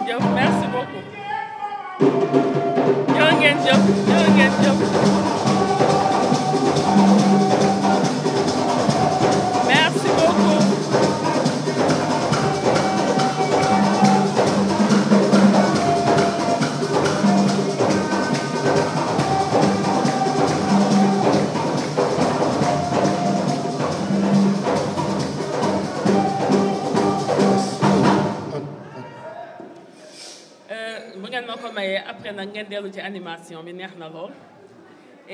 jëf merci beaucoup jërë ngeen jëf jërë ngeen jëf merci beaucoup. bu ngeen ma ko mayee après nag ngeen dellu ci animation bi neex na lool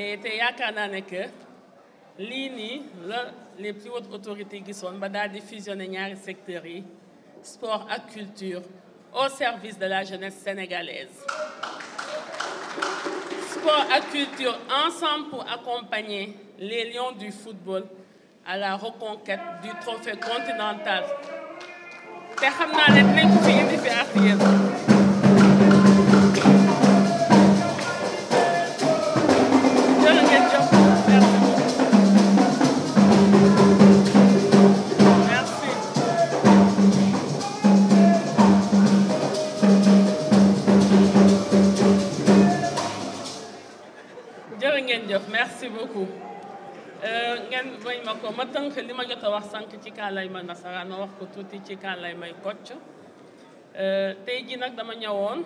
et te yaakaar naa ne que lii nii la les plus hautes autorités gisoon ba daal di fusionner ñaari secteurs yi sport ak culture au service de la jeunesse sénégalaise. Sport ak culture ensemble pour accompagner les lions du football à la reconquête du trophée continental te xam naa ne dinañ ko fi indi fi ak yéen. Merci beaucoup ngeen bañ ma ko ma tënk li ma jot a wax sànq ci kàllaay ma nasaraan ma wax ko tuuti ci kàllaay may kocc tey ji nag dama ñëwoon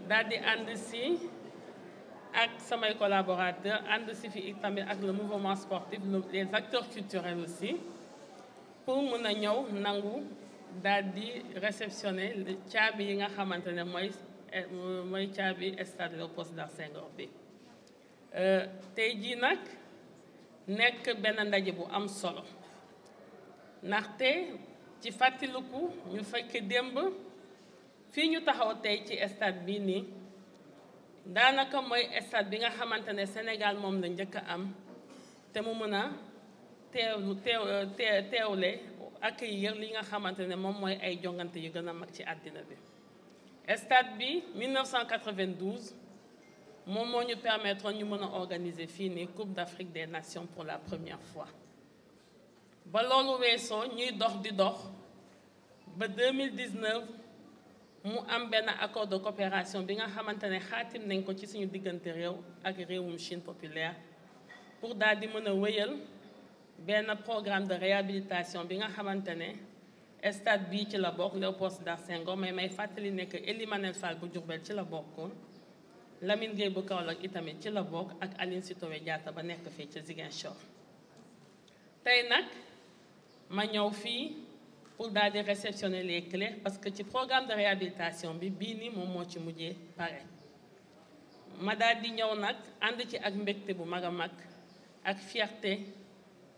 daal di ànd si ak samay collaborateurs ànd si fi tamit ak le mouvement sportif les acteurs culturels aussi pour mun a ñëw nangu daal di réceptionner caabi yi nga xamante ne mooy caabi stade Léopold Sédar Senghor bi. tey jii nag nekk benn ndaje bu am solo ndaxte ci fàttaliku ñu fekk démb fii ñu taxaw tey ci stade bii nii daanaka mooy stade bi nga xamante ne Sénégal moom la njëkk a am te mu mën a teewle accueillir li nga xamante ne moom mooy ay jongante yu gën a mag ci àddina bi. stade bi 1992. moom moo ñu permettre ñu mën a organiser fii nii Coupe d'Afrique des Nations pour la première fois ba loolu weesoo ñuy dox di dox ba 2019 mu am benn accord de coopération bi nga xamante ne xaatim nañ ko ci suñu diggante réew ak réewum Chine populaire pour daal di mën a wéyal benn programme de réhabilitation bi nga xamante ne stade bii ci la bokk Léopold Sédar Senghor mais may fàttali ne que Ely Manel Fall bu Diourbel ci la bokkoon. Lamine Gueye bu Kaolack itamit ci la bokk ak Aline Sitoé Diatta ba nekk fii ci Ziguinchor tey nag ma ñëw fii pour daal di réceptionner les clés parce que ci programme de réhabilitation bi bii nii moom moo ci mujjee pare ma daal di ñëw nag ànd ci ak mbégte bu mag a mag ak fierté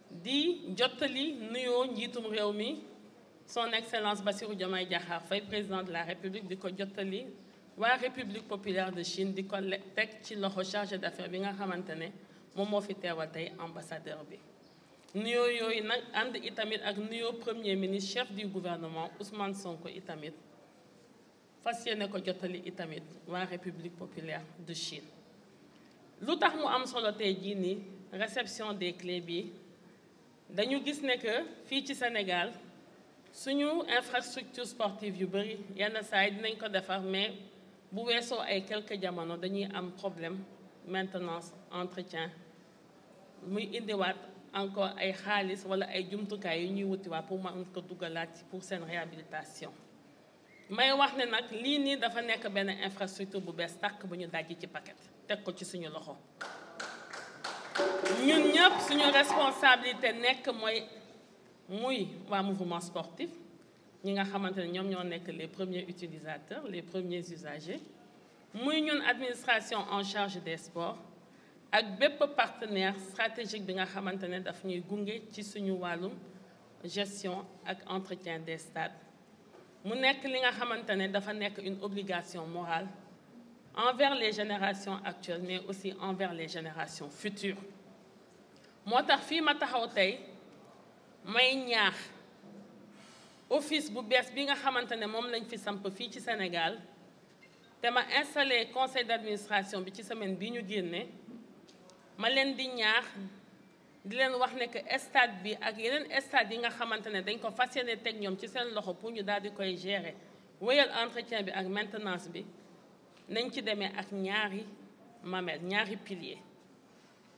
di jottali nuyoo njiitum réew mi son excellence Bassirou Diomaye Diakhar Faye président de la République di ko jottali waa République populaire de Chine di ko teg ci loxo chargé d'affaires bi nga xamante ne moom moo fi teewal tey ambassadeur bi nuyoo yooyu nag ànd itamit ak nuyoo premier ministre chef du gouvernement Ousmane Sonko itamit fas yéene ko jottali itamit waa République populaire de Chine. lu tax mu am solo tey jii nii réception des clés bi dañu gis ne que fii ci Sénégal suñu infrastructure sportive yu bëri yenn saa yi dinañ ko defar mais bu weesoo ay quelques jamono dañuy am problème maintenance entretien muy indiwaat encore ay xaalis wala ay jumtukaay yu ñuy wutiwaat pour mën ko dugalaat pour seen réhabilitation may wax ne nag lii nii dafa nekk benn infrastructure bu bees tàkk bu ñu dajji ci paquet teg ko ci suñu loxo ñun ñëpp suñu responsabilité nekk muy waa mouvement sportif ñi nga xamante ne ñoom ñoo nekk les premiers utilisateurs les premiers usagers muy ñun administration en charge des sports ak bépp partenaire stratégique bi nga xamante ne daf ñuy gunge ci suñu wàllum gestion ak entretien des stades mu nekk li nga xamante ne dafa nekk une obligation morale envers les générations actuelles mais aussi envers les générations futures moo tax fii ma taxaw tey may ñaax office bu bees bi nga xamante ne moom lañ fi samp fii ci Sénégal te ma installé conseil d'administration bi ci semaine bi ñu génne ma leen di ñaax di leen wax ne que stade bi ak yeneen stade yi nga xamante ne dañ ko fas yéene teg ñoom ci seen loxo pour ñu daal di koy gérer wéyal entretien bi ak maintenance bi nañ ci demee ak ñaari mamelles ñaari piliers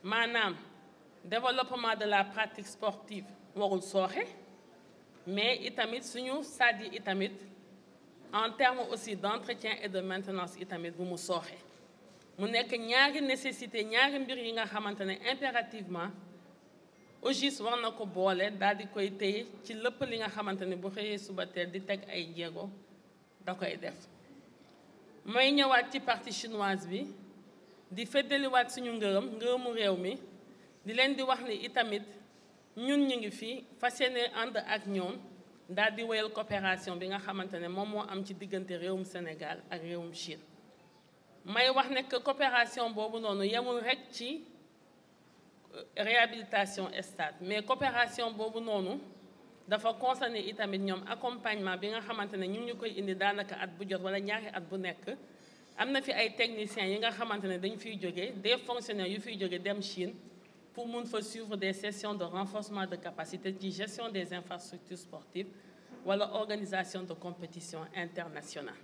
maanaam développement de la pratique sportive warul sooxe mais itamit suñu stade yi itamit en termes aussi d'entretien et de maintenance itamit bu mu sooxe mu nekk ñaari nécessité ñaari mbir yi nga xamante ne impérativement OGIS war na ko boole daal di koy téye ci lépp li nga xamante ne bu xëyee suba teel di teg ay jéego da koy def. mooy ñëwaat ci partie chinoise bi di feddaliwaat suñu ngërëmu réew mi di leen di wax ni itamit ñun ñu ngi fi fas yéene ànd ak ñoom daal di wéyal coopération bi nga xamante ne moom moo am ci diggante réewum Sénégal ak réewum Chine. may wax ne que coopération boobu noonu yemul rek ci réhabilitation stade mais coopération boobu noonu dafa concerné itamit ñoom accompagnement bi nga xamante ne ñu ngi koy indi daanaka at bu jot wala ñaari at bu nekk. am na fi ay techniciens yi nga xamante ne dañu fiy jógee des fonctionnaires yu fiy jógee dem Chine pour mun fa suivre des sessions de renforcement de capacité ci gestion des infrastructures sportives wala organisation de compétition internationale.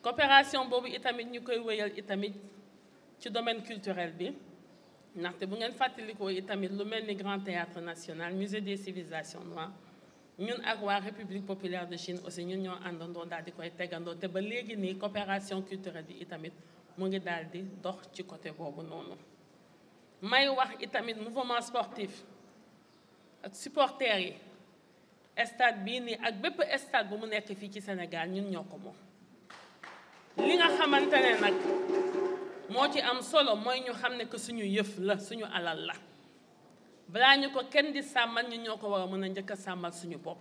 coopération boobu itamit ñu koy wéyal itamit ci domaine culturel bi ndaxte bu ngeen fàttalikoo itamit lu mel ni Grand Théâtre National Musée des civilisations noires ñun ak waa République populaire de Chine aussi ñun ñoo àndandoo daal di koy tegandoo te ba léegi nii coopération culturelle bi itamit mu ngi daal di dox ci côté boobu noonu. may wax itamit mouvement sportif ak supporters yi stade bii nii ak bépp stade bu mu nekk fii ci Sénégal ñun ñoo ko moom. li nga xamante ne nag moo ci am solo mooy ñu xam ne que suñu yëf la suñu alal la. balaa ñu ko kenn di sàmmal ñu ñoo ko war a mën a njëkk a sàmmal suñu bopp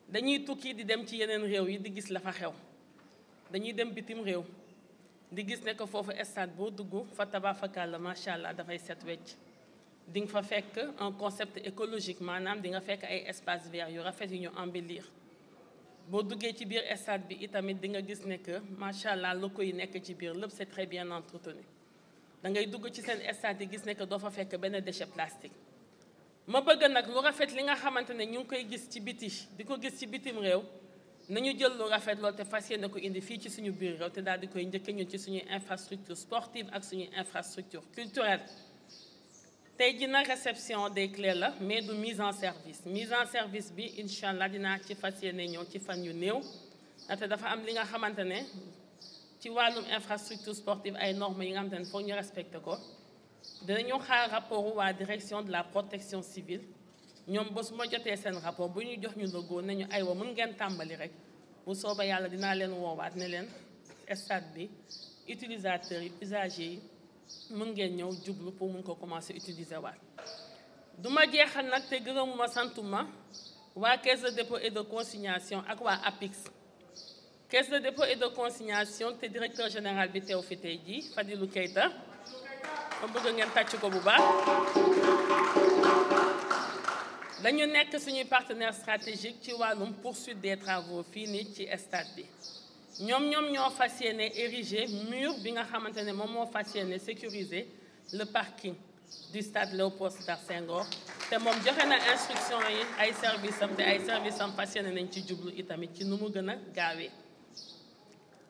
dañuy tukki di dem ci yeneen réew yi di gis la fa xew dañuy dem bitim réew di gis ne que foofu stade boo dugg fa tabafakàlla macha allah dafay set wecc di nga fa fekk un concept écologique maanaam di nga fekk ay espace vert yu rafet yu ñu embellir boo duggee ci biir stade bi itamit di nga gis ne que macha allah locaux yi nekk ci biir lépp c'est très bien entretenu. da ngay dugg ci seen stade yi gis ne que doo fa fekk benn déchet plastique ma bëgg nag lu rafet li nga xamante ne ñu ngi koy gis ci biti di ko gis ci bitim réew nañu jël lu rafet loolu te fas yéene ko indi fii ci suñu biir réew te daal di koy njëkk ñun ci suñuy infrastructure sportive ak suñuy infrastructure culturelle. tey ji nag réception des clés la mais du mise en service bi incha allah dinaa ci fas yéene ñëw ci fan yu néew ndaxte dafa am li nga xamante ne ci wàllum infrastructure sportive ay normes yi nga xamante ne foog ñu respecté ko dinañu xaar rapport waa direction de la protection civile ñoom bés ma jotee seen rapport bu ñu jox ñu logo nañu aywa mën ngeen tàmbali rek bu sooba yàlla dinaa leen woowaat ne leen stade bi utilisateurs yi usagers yi mën ngeen ñëw jublu pour mun ko commencer utiliser waat. du ma jeexal nag te gërëmuma santuma waa caisse de dépôt et de consignation ak waa APIX. caisse de dépôt et de consignation te directeur général bi teew fi tey jii Fadilou Keita ma bëgg ngeen tàcc ko bu baax. dañu nekk suñuy partenaire stratégique ci wàllum poursuite des travaux fii nii ci stade bi ñoom ñoo fas yéene ériger mur bi nga xamante ne moom moo fas yéene sécuriser le parking du stade Léopold Sédar Senghor te moom joxe na instruction yi ay service am te ay service am fas yéene nañ ci jublu itamit ci nu mu gën a gaawee.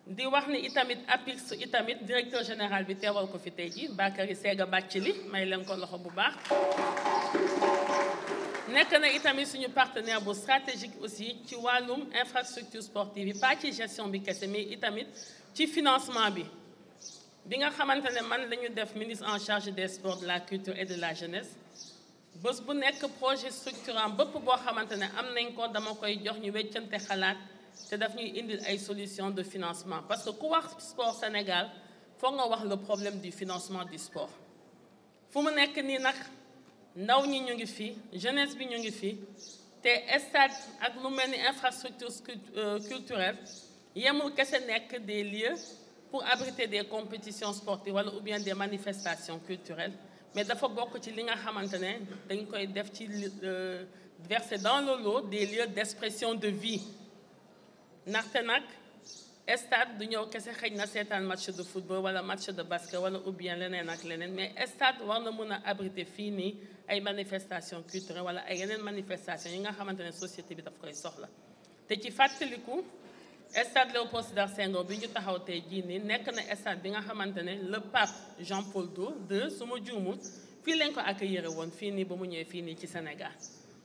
di wax ni itamit APIX itamit directeur général bi teewal ko fi tey ji Bakary Sega Bathily may leen ko loxo bu baax. nekk na itamit suñu partenaire bu stratégique aussi ci wàllum infrastructure sportive yi pas ci gestion bi kese mais itamit ci financement bi nga xamante ne man lañu def ministre en charge des sports de la culture et de la jeunesse bés bu nekk projet structurant bépp boo xamante ne am nañ ko dama koy jox ñu weccante xalaat te daf ñuy indil ay solutions de financement parce que ku wax sport Sénégal foog nga wax le problème du financement du sport fu mu nekk nii nag ndaw ñi ñu ngi fi jeunesse bi ñu ngi fi te stade ak lu mel ni infrastructure culturelle yemul kese nekk des lieux pour abriter des compétitions sportives wala ou bien des manifestations culturelles mais dafa bokk ci li nga xamante ne dañ koy def ci verser dans le lot des lieux d'expression de vie ndaxte nag stade du ñëw kese xëy na seetaan match de football wala match de basket wala ou bien leneen ak leneen mais stade war na mën a abriter fii nii ay manifestations culturelles wala ay yeneen manifestations yi nga xamante ne société bi daf koy soxla te ci fàttaliku stade Léopold Sédar Senghor bi ñu taxaw tey jii nii nekk na stade bi nga xamante ne le pape Jean-Paul II su ma juumul fii lañ ko accueillir woon fii nii ba mu ñëwee fii nii ci Sénégal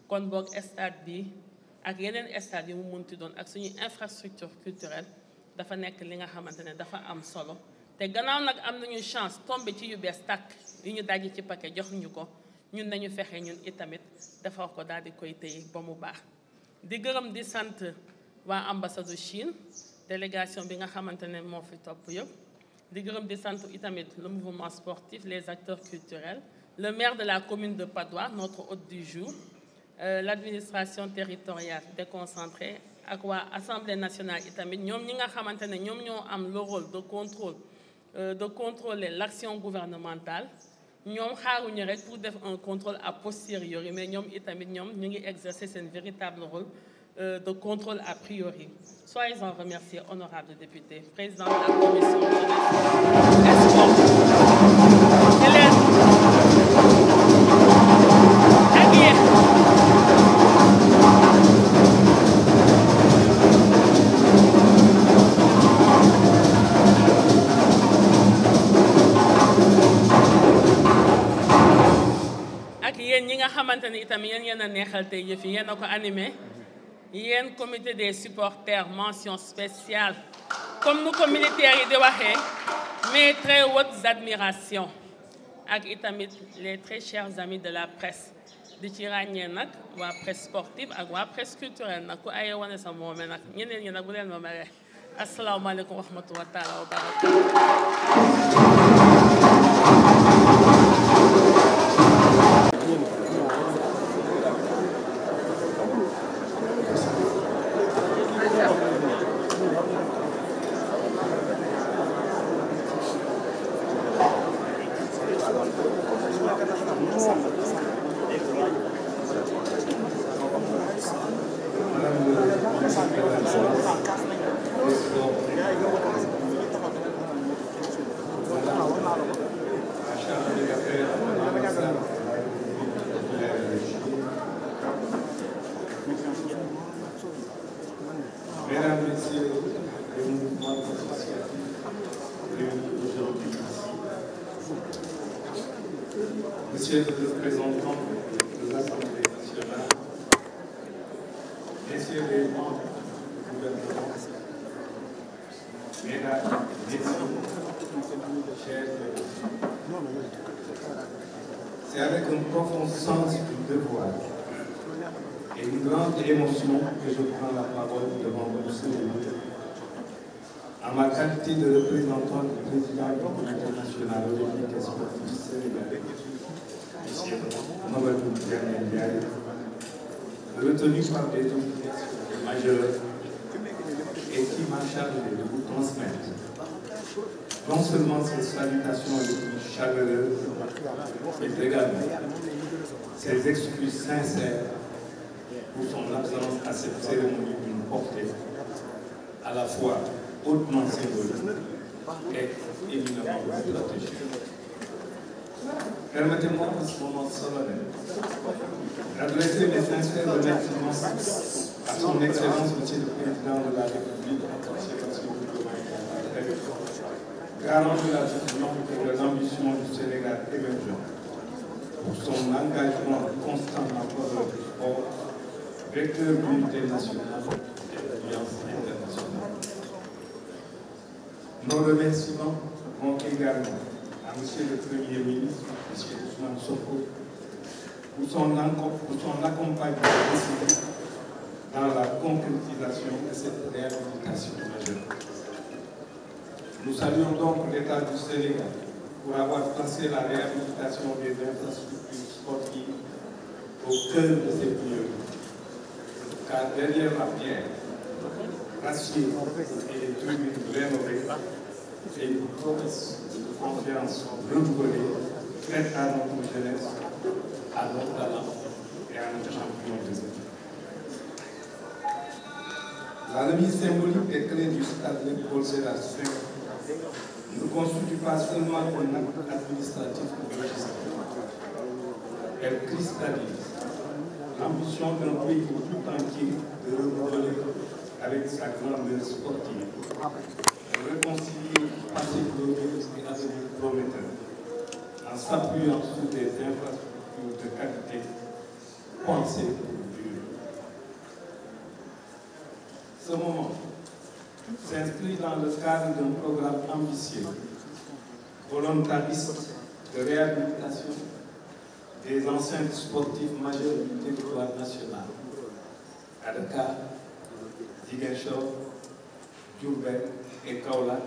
kon boog stade bi ak yeneen stade yu mu munti doon ak suñu infrastructure culturelle dafa nekk li nga xamante ne dafa am solo te gannaaw nag am nañu chance tombé ci yu bees tàkk yu ñu dajji ci paquet jox ñu ko ñun nañu fexe ñun itamit defar ko daal di koy téye ba mu baax di gërëm di sant waa ambassade du Chine délégation bi nga xamante ne moo fi topp yëpp di gërëm di sant itamit le mouvement sportif les acteurs culturels le maire de la commune de Patte d'Oie notre hôte du jour l'administration territoriale déconcentrée ak waa assemblée nationale itamit ñoom ñi nga xamante ne ñoom ñoo am le rôle de contrôler l'action gouvernementale ñoom xaaruñu rek pour def un contrôle a posteriori mais ñoom itamit ñoom ñu ngi exercer seen véritable rôle de contrôle a priori. Soyez-en remerciés, honorables députés, président de la commission jeunesse, sport, élèves, ak yéen. ak yéen ñi nga xamante ni itam yéen a neexal tey yëf yi yéen a ko animé. yéen comité des supporters mention spéciale comme nu ko militaires yi di waxee mes très hautes admirations ak itamit les très chers amis de la presse di ci ràññee nag waa presse sportive ak waa presse culturelle nag ku aye wane sa moome nag ñeneen ñi nag bu leen ma mere asalaamaaleykum wa rahmatulah taala wa barakatuh. Mesdames, Messieurs, le mouvement social réuni aujourd'hui ici, Monsieur le représentant de l'Assemblée nationale, Messieurs les membres du gouvernement, Mesdames, Messieurs, chers c'est avec un profond sens du devoir et une grande émotion que je prends la parole devant vous ce jour. En ma qualité de représentant du président du Comité national olympique et sportif sénégalais, M. Mamadou Ndiaye, retenu par des autorités majeures et qui m'a chargé de vous transmettre non seulement ses salutations les plus chaleureuses, mais également ses excuses sincères pour son absence à cette cérémonie d'une portée à la fois hautement symbolique et éminemment stratégique. Permettez-moi en ce moment solennel d'adresser mes sincères remerciements à son Excellence, Monsieur le Président de la République, garant de la vision et de l'ambition du Sénégal émergent, pour son engagement constant en faveur du sport, vecteur d'unité nationale et d'alliance internationale. Nos remerciements vont également à Monsieur le Premier ministre, M. Ousmane Sonko, pour son accompagnement décisif dans la concrétisation de cette réhabilitation majeure. Nous saluons donc l'État du Sénégal pour avoir placé la réhabilitation des infrastructures sportives au cœur de ses priorités. Car derrière la pierre, l'acier et les tribunes rénovées, c'est une promesse de confiance renouvelée faite à notre jeunesse, à nos talents et à notre champion de vie. La remise symbolique des clés du stade Léopold Sédar Senghor ne constitue pas seulement un acte administratif ou logistique. Elle cristallise l'ambition d'un pays tout entier de renouveler avec sa grandeur sportive, réconcilier passé glorieux et avenir prometteur, en s'appuyant sur des infrastructures de qualité pensées pour durer. Ce moment s'inscrit dans le cadre d'un programme ambitieux, volontariste de réhabilitation des enceintes sportives majeures du territoire national, à Dakar, Ziguinchor, Diourbel et Kaolack,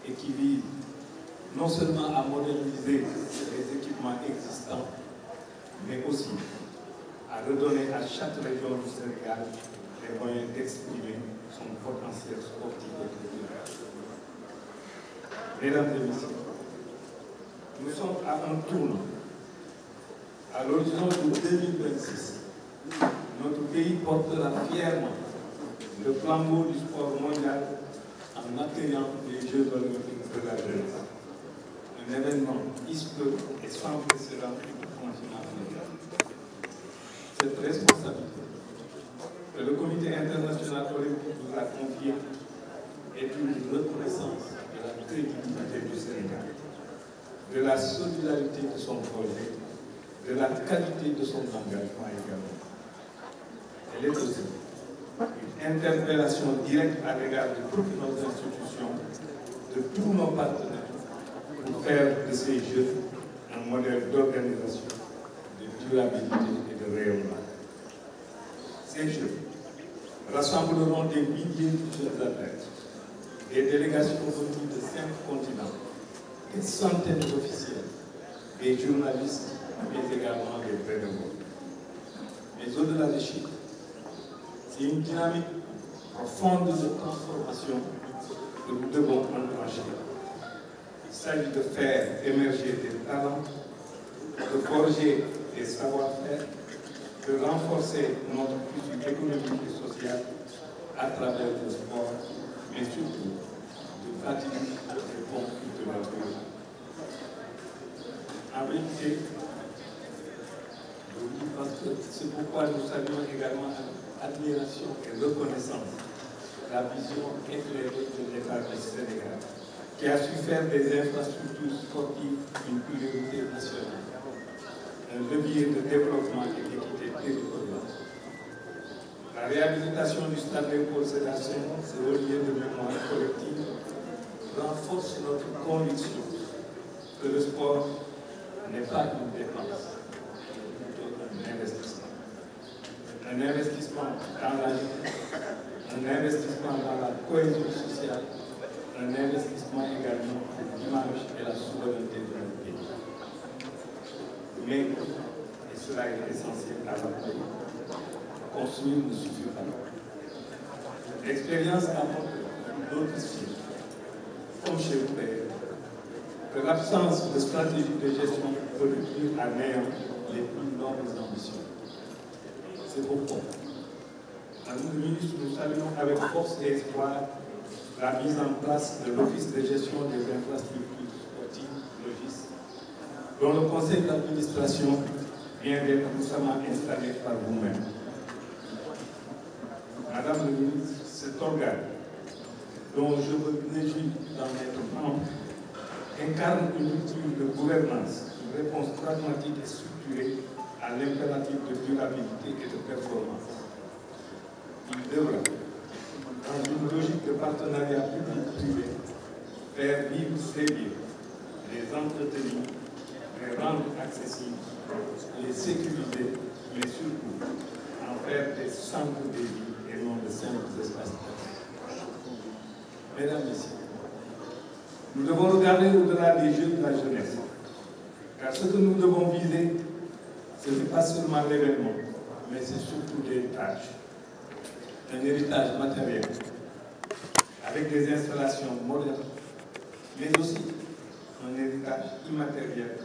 et qui vise non seulement à moderniser les équipements existants, mais aussi à redonner à chaque région du Sénégal les moyens d'exprimer son potentiel sportif et culturel. Mesdames et messieurs, nous sommes à un tournant. À l'horizon de 2026, notre pays portera fièrement le flambeau du sport mondial en accueillant les Jeux olympiques de la jeunesse. Un événement historique et sans précédent pour le continent africain. Cette responsabilité que le Comité international olympique nous a confiée est une reconnaissance de la crédibilité du Sénégal, de la solidarité de son projet, de la qualité de son engagement également. Elle est aussi une interpellation directe à l'égard de toutes nos institutions, de tous nos partenaires, pour faire de ces Jeux un modèle d'organisation, de durabilité et de rayonnement. Ces Jeux rassembleront des milliers de jeunes athlètes, des délégations venues de 5 continents, des centaines d'officiels, des journalistes, mais également des bénévoles. Mais au-delà des chiffres, c'est une dynamique profonde de transformation que nous devons enclencher. Il s'agit de faire émerger des talents, de forger des savoir-faire, de renforcer notre tissu économique et social à travers le sport, mais surtout de bâtir des ponts culturels. En vérité, parce que c'est pourquoi nous saluons également admiration et reconnaissance la vision éclairée de l'État du Sénégal, qui a su faire des infrastructures sportives une priorité nationale, un levier de développement et d'équité territoriale. La réhabilitation du stade Léopold Sédar Senghor, ce relier de mémoire collective, renforce notre conviction que le sport n'est pas une dépense, mais plutôt un investissement. Un investissement dans la vie, un investissement dans la cohésion sociale, un investissement également pour l'image et la souveraineté de notre pays. Mais, et cela est essentiel à rappeler, construire ne suffit pas. L'expérience a montré d'autres signes, comme chez vous d'ailleurs, que l'absence de stratégie de gestion peut réduire à néant les plus nobles ambitions. C'est pourquoi, Madame le ministre, nous saluons avec force et espoir la mise en place de l'Office de gestion des infrastructures sportives, l'OGIS, dont le conseil d'administration vient d'être récemment installé par vous-même. Madame le ministre, cet organe, dont je me réjouis d'en être membre, incarne une culture de gouvernance, une réponse pragmatique et structurée à l'impératif de durabilité et de performance. Il devra, dans une logique de partenariat public-privé, faire vivre ces lieux, les entretenir, les rendre accessibles, les sécuriser, mais surtout en faire des centres de vie et non de simples espaces. Mesdames, Messieurs, nous devons regarder au-delà des jeux de la jeunesse, car ce que nous devons viser, ce n'est pas seulement l'événement, mais c'est surtout l'héritage. Un héritage matériel, avec des installations modernes, mais aussi un héritage immatériel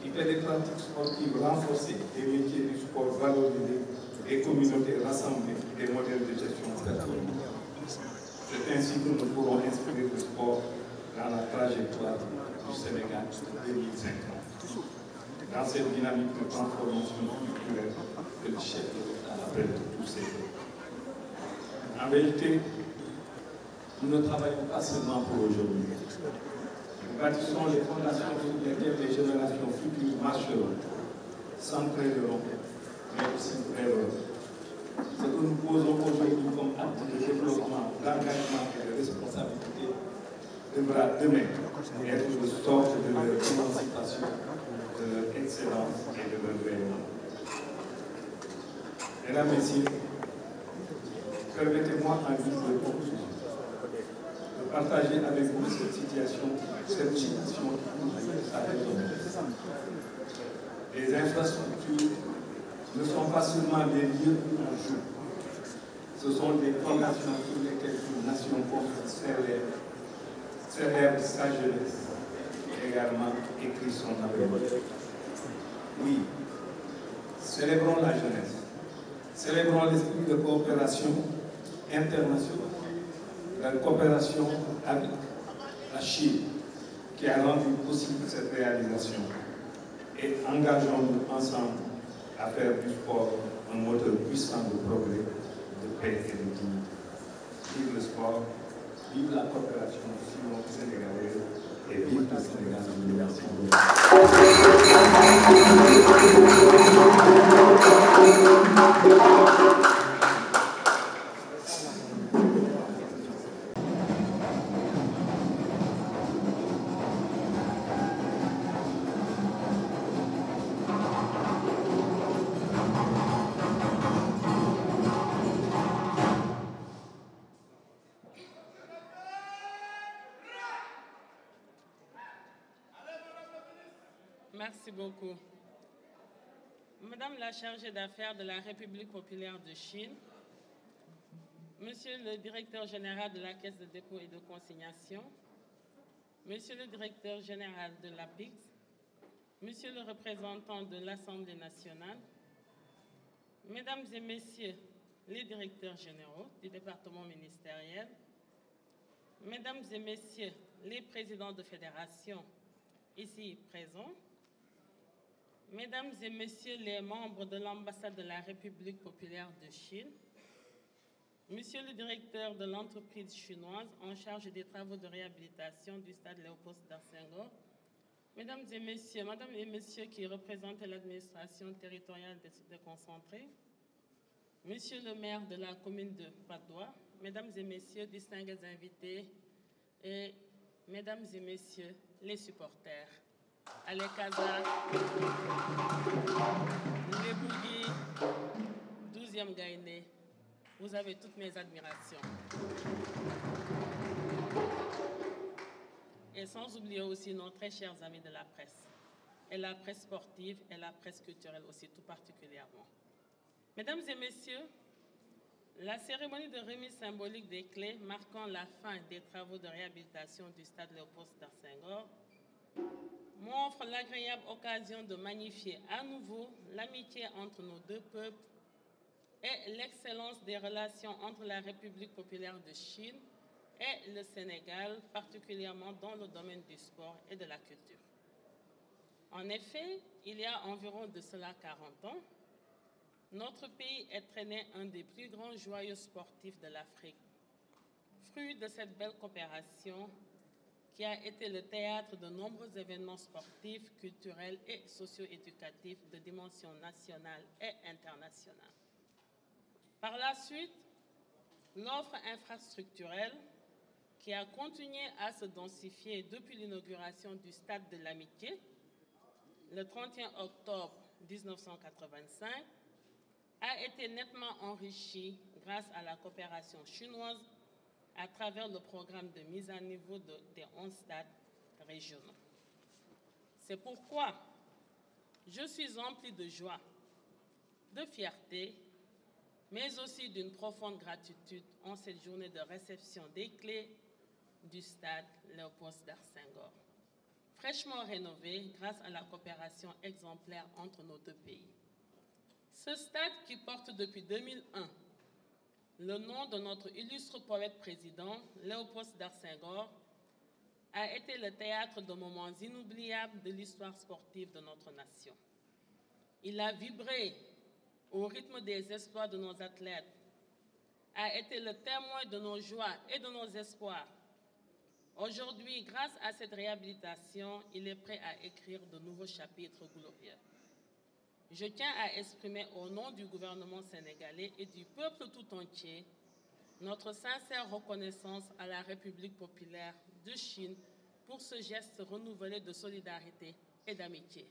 qui fait des pratiques sportives renforcées, des métiers du sport valorisés, des communautés rassemblées, des modèles de gestion performants. C'est ainsi que nous pourrons inscrire le sport dans la trajectoire du Sénégal 2050. Dans cette dynamique de transformation culturelle que le chef de l'État appelle de tous ses jours. En vérité, nous ne travaillons pas seulement pour aujourd'hui. Nous bâtissons les fondations sur lesquelles les générations futures marcheront, s'entraîneront, mais aussi rêveront. Ce que nous posons aujourd'hui comme acte de développement, d'engagement et de responsabilité devra demain être le socle de leur émancipation, de leur excellence et de leur rayonnement. Mesdames, Messieurs, permettez-moi en guise de conclusion de partager avec vous cette citation à raison. Les infrastructures ne sont pas seulement des lieux où on joue, ce sont des fondations sur lesquelles une nation célèbre sa jeunesse et également écrit son avenir. Oui, célébrons la jeunesse, célébrons l'esprit de coopération internationale, la coopération avec la Chine qui a rendu possible cette réalisation et engageons-nous ensemble à faire du sport un moteur puissant de progrès, de paix et de dignité. Vive le sport, vive la coopération sino-sénégalaise et vive le Sénégal en l'université. Merci beaucoup. Madame la chargée d'affaires de la République populaire de Chine, Monsieur le directeur général de la Caisse de dépôt et de consignation, Monsieur le directeur général de l'APIX, Monsieur le représentant de l'Assemblée nationale, Mesdames et Messieurs les directeurs généraux du département ministériel, Mesdames et Messieurs les présidents de fédération ici présents, Mesdames et Messieurs les membres de l'ambassade de la République populaire de Chine, Monsieur le directeur de l'entreprise chinoise en charge des travaux de réhabilitation du stade Léopold Sédar Senghor, Mesdames et Messieurs, Madame et Messieurs qui représentent l'administration territoriale déconcentrée, Monsieur le maire de la commune de Padoua, Mesdames et Messieurs, distingués invités et Mesdames et Messieurs les supporters, Allez Casa, les Bougui, 12e Gaïné, vous avez toutes mes admirations. Et sans oublier aussi nos très chers amis de la presse, et la presse sportive et la presse culturelle aussi tout particulièrement. Mesdames et Messieurs, la cérémonie de remise symbolique des clés marquant la fin des travaux de réhabilitation du stade Léopold Sédar Senghor m'offre l'agréable occasion de magnifier à nouveau l'amitié entre nos deux peuples et l'excellence des relations entre la République populaire de Chine et le Sénégal, particulièrement dans le domaine du sport et de la culture. En effet, il y a environ de cela 40 ans, notre pays est traîné un des plus grands joyaux sportifs de l'Afrique. Fruit de cette belle coopération qui a été le théâtre de nombreux événements sportifs, culturels et socio-éducatifs de dimension nationale et internationale. Par la suite, l'offre infrastructurelle qui a continué à se densifier depuis l'inauguration du Stade de l'Amitié, le 31 octobre 1985, a été nettement enrichie grâce à la coopération chinoise à travers le programme de mise à niveau des 11 stades régionaux. C'est pourquoi je suis empli de joie, de fierté, mais aussi d'une profonde gratitude en cette journée de réception des clés du stade Léopold Sédar Senghor, fraîchement rénové grâce à la coopération exemplaire entre nos deux pays. Ce stade qui porte depuis 2001 le nom de notre illustre poète président, Léopold Sédar Senghor, a été le théâtre de moments inoubliables de l'histoire sportive de notre nation. Il a vibré au rythme des exploits de nos athlètes, a été le témoin de nos joies et de nos espoirs. Aujourd'hui, grâce à cette réhabilitation, il est prêt à écrire de nouveaux chapitres glorieux. Je tiens à exprimer au nom du gouvernement sénégalais et du peuple tout entier notre sincère reconnaissance à la République populaire de Chine pour ce geste renouvelé de solidarité et d'amitié.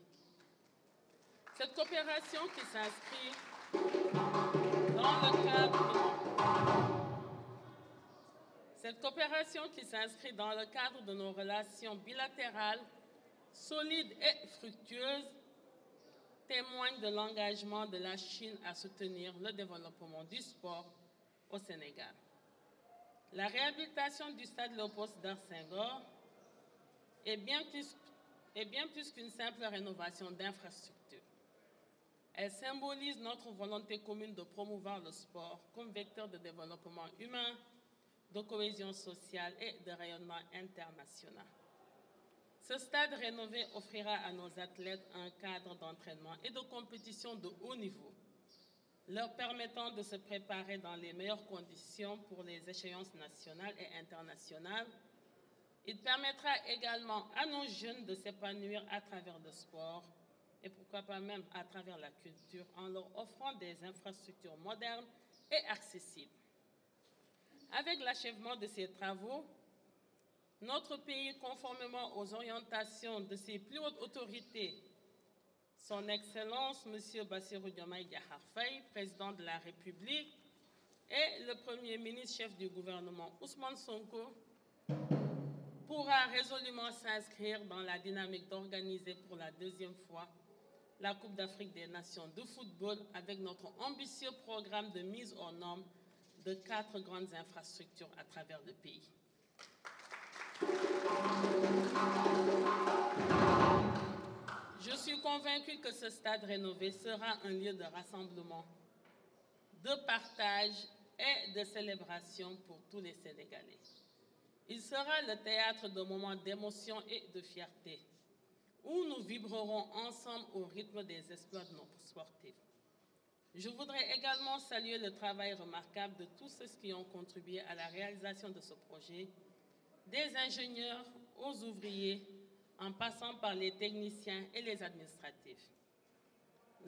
Cette coopération qui s'inscrit dans le cadre de nos relations bilatérales, solides et fructueuses, témoigne de l'engagement de la Chine à soutenir le développement du sport au Sénégal. La réhabilitation du stade Léopold Sédar Senghor est bien plus qu'une simple rénovation d'infrastructures. Elle symbolise notre volonté commune de promouvoir le sport comme vecteur de développement humain, de cohésion sociale et de rayonnement international. Ce stade rénové offrira à nos athlètes un cadre d'entraînement et de compétition de haut niveau, leur permettant de se préparer dans les meilleures conditions pour les échéances nationales et internationales. Il permettra également à nos jeunes de s'épanouir à travers le sport et pourquoi pas même à travers la culture en leur offrant des infrastructures modernes et accessibles. Avec l'achèvement de ces travaux, notre pays, conformément aux orientations de ses plus hautes autorités, Son Excellence M. Bassirou Diomaye Diakhar Faye, président de la République, et le Premier ministre chef du gouvernement Ousmane Sonko, pourra résolument s'inscrire dans la dynamique d'organiser pour la deuxième fois la Coupe d'Afrique des Nations de football avec notre ambitieux programme de mise aux normes de 4 grandes infrastructures à travers le pays. Je suis convaincue que ce stade rénové sera un lieu de rassemblement, de partage et de célébration pour tous les Sénégalais. Il sera le théâtre de moments d'émotion et de fierté, où nous vibrerons ensemble au rythme des exploits de nos sportifs. Je voudrais également saluer le travail remarquable de tous ceux qui ont contribué à la réalisation de ce projet, des ingénieurs aux ouvriers, en passant par les techniciens et les administratifs.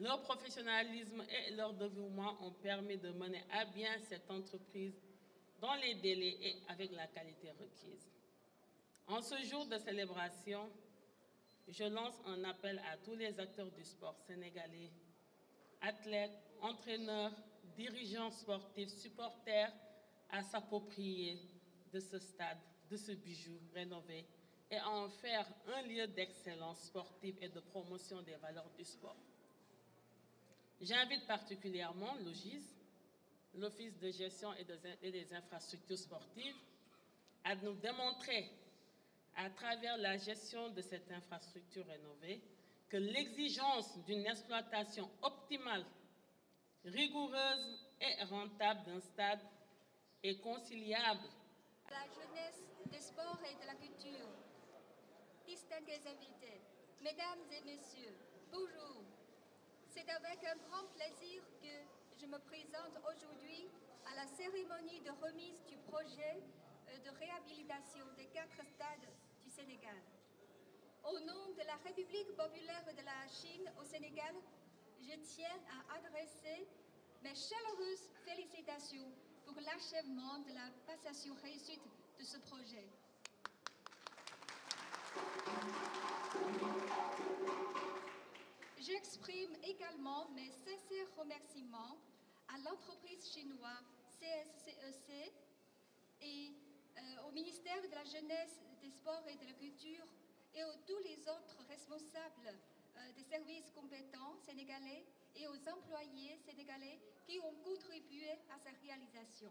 Leur professionnalisme et leur dévouement ont permis de mener à bien cette entreprise dans les délais et avec la qualité requise. En ce jour de célébration, je lance un appel à tous les acteurs du sport sénégalais, athlètes, entraîneurs, dirigeants sportifs, supporters, à s'approprier de ce stade, de ce bijou rénové et à en faire un lieu d'excellence sportive et de promotion des valeurs du sport. J'invite particulièrement l'OGIS, l'Office de gestion et des infrastructures sportives, à nous démontrer, à travers la gestion de cette infrastructure rénovée, que l'exigence d'une exploitation optimale, rigoureuse et rentable d'un stade est conciliable. La jeunesse des sports et de la culture, distingués invités, mesdames et messieurs, bonjour. C'est avec un grand plaisir que je me présente aujourd'hui à la cérémonie de remise du projet de réhabilitation des 4 stades du Sénégal. Au nom de la République populaire de la Chine au Sénégal, je tiens à adresser mes chaleureuses félicitations pour l'achèvement de la passation réussite de ce projet. J'exprime également mes sincères remerciements à l'entreprise chinoise CSCEC et au ministère de la Jeunesse, des Sports et de la Culture et à tous les autres responsables des services compétents sénégalais et aux employés sénégalais qui ont contribué à sa réalisation.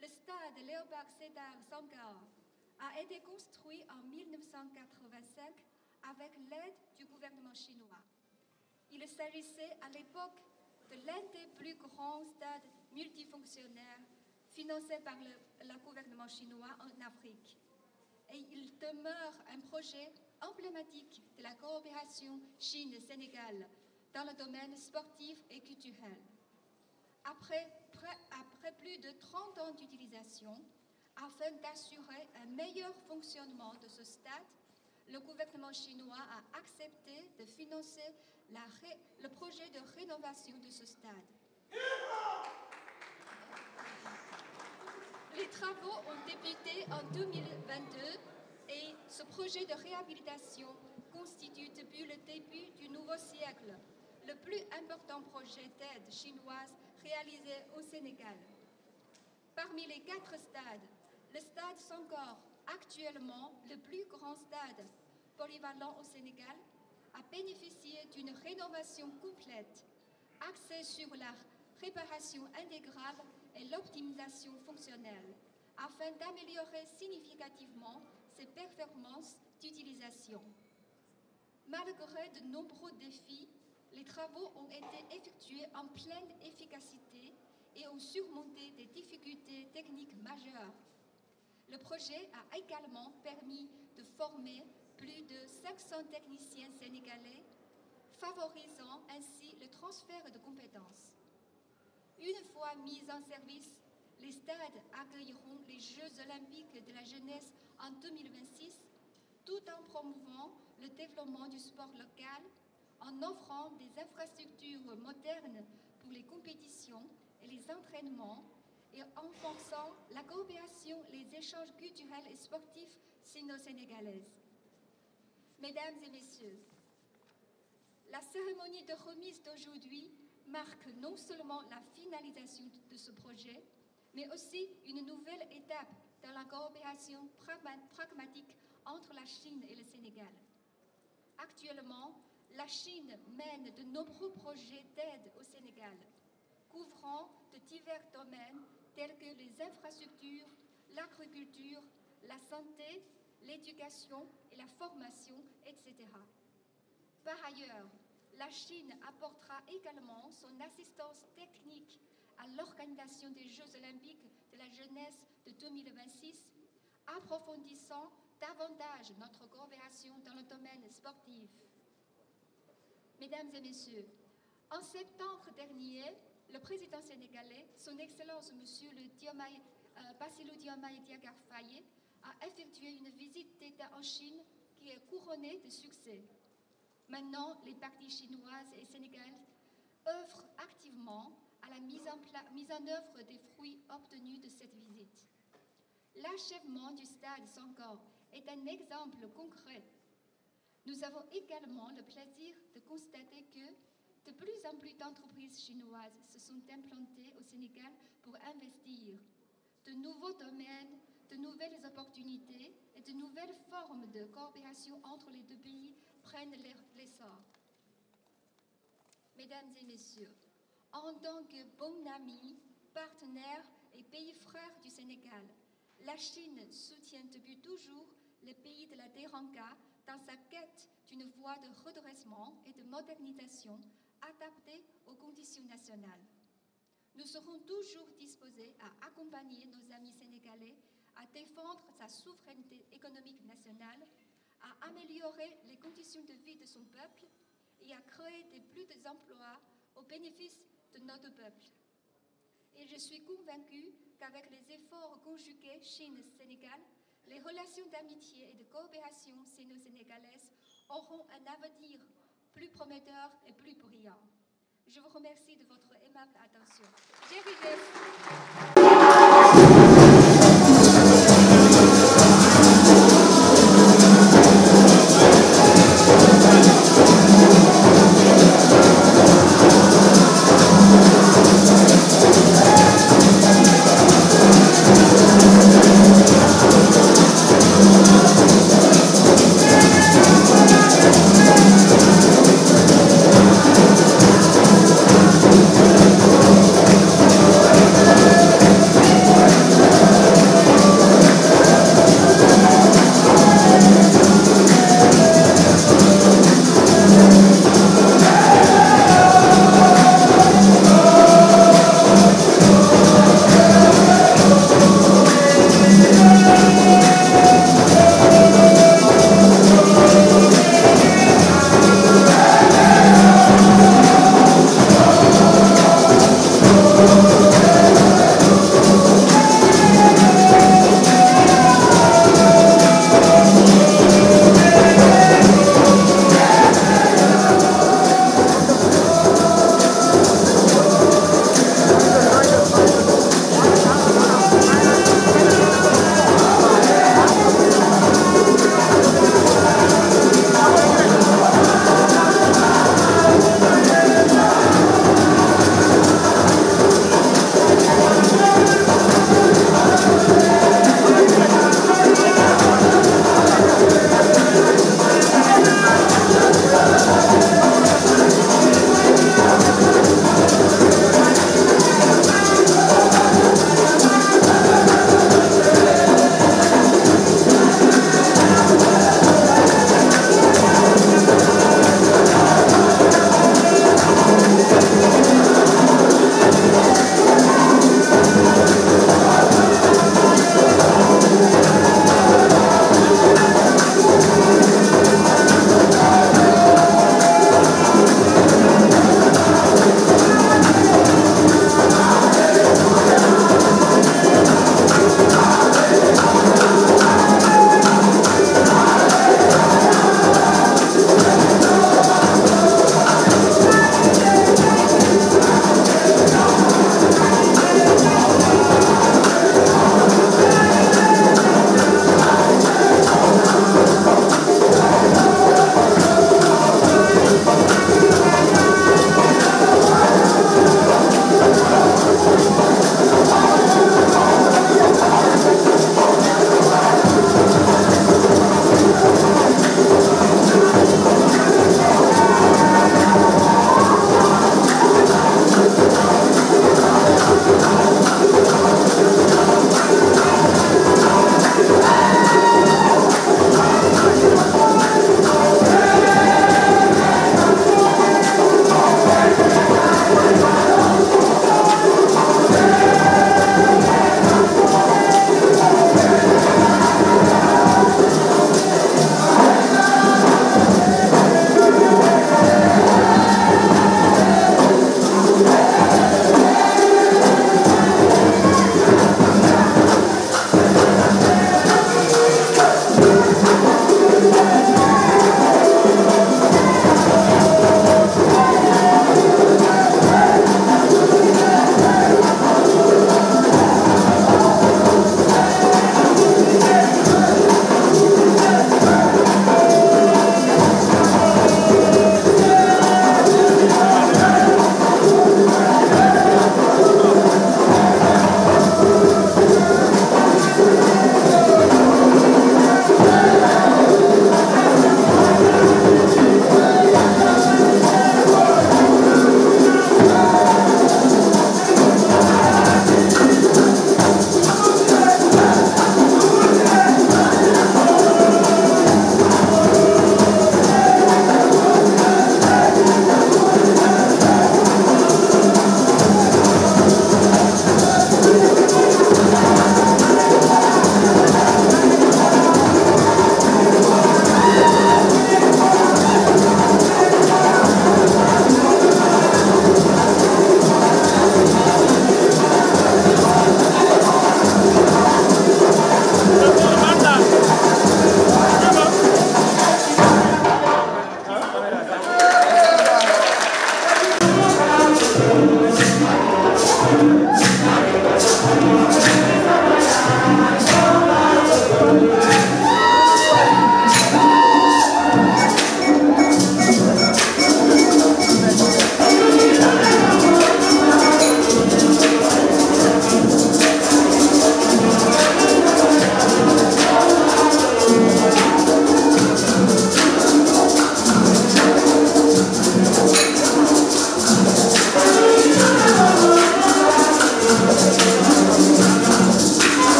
Le stade Léopold Sédar Senghor a été construit en 1985 avec l'aide du gouvernement chinois. Il s'agissait à l'époque de l'un des plus grands stades multifonctionnels financés par le gouvernement chinois en Afrique. Et il demeure un projet emblématique de la coopération Chine-Sénégal dans le domaine sportif et culturel. Après plus de 30 ans d'utilisation, afin d'assurer un meilleur fonctionnement de ce stade, le gouvernement chinois a accepté de financer le projet de rénovation de ce stade. Les travaux ont débuté en 2022 et ce projet de réhabilitation constitue depuis le début du nouveau siècle le plus important projet d'aide chinoise réalisé au Sénégal. Parmi les 4 stades, le stade Senghor, actuellement le plus grand stade polyvalent au Sénégal, a bénéficié d'une rénovation complète, axée sur la réparation intégrale et l'optimisation fonctionnelle, afin d'améliorer significativement ses performances d'utilisation. Malgré de nombreux défis, les travaux ont été effectués en pleine efficacité et ont surmonté des difficultés techniques majeures. Le projet a également permis de former plus de 500 techniciens sénégalais, favorisant ainsi le transfert de compétences. Une fois mis en service, les stades accueilleront les Jeux olympiques de la jeunesse en 2026, tout en promouvant le développement du sport local, en offrant des infrastructures modernes pour les compétitions et les entraînements, et en renforçant la coopération, les échanges culturels et sportifs sino-sénégalaises. Mesdames et messieurs, la cérémonie de remise d'aujourd'hui marque non seulement la finalisation de ce projet, mais aussi une nouvelle étape dans la coopération pragmatique entre la Chine et le Sénégal. Actuellement, la Chine mène de nombreux projets d'aide au Sénégal, couvrant de divers domaines tels que les infrastructures, l'agriculture, la santé, l'éducation et la formation, etc. Par ailleurs, la Chine apportera également son assistance technique à l'organisation des Jeux olympiques de la jeunesse de 2026, approfondissant davantage notre coopération dans le domaine sportif. Mesdames et messieurs, en septembre dernier, le président sénégalais, son Excellence Monsieur Bassirou Diomaye Diakhar Faye, a effectué une visite d'État en Chine qui est couronnée de succès. Maintenant, les parties chinoises et sénégalaises œuvrent activement à la mise en œuvre des fruits obtenus de cette visite. L'achèvement du stade Senghor est un exemple concret. Nous avons également le plaisir de constater que de plus en plus d'entreprises chinoises se sont implantées au Sénégal pour investir. De nouveaux domaines, de nouvelles opportunités et de nouvelles formes de coopération entre les deux pays prennent l'essor. Mesdames et messieurs, en tant que bon ami, partenaire et pays frère du Sénégal, la Chine soutient depuis toujours le pays de la Teranga dans sa quête d'une voie de redressement et de modernisation adaptée aux conditions nationales. Nous serons toujours disposés à accompagner nos amis sénégalais à défendre sa souveraineté économique nationale, à améliorer les conditions de vie de son peuple et à créer plus d'emplois au bénéfice de notre peuple. Et je suis convaincue qu'avec les efforts conjugués Chine-Sénégal, les relations d'amitié et de coopération sino-sénégalaises auront un avenir plus prometteur et plus brillant. Je vous remercie de votre aimable attention. Jërëjëf.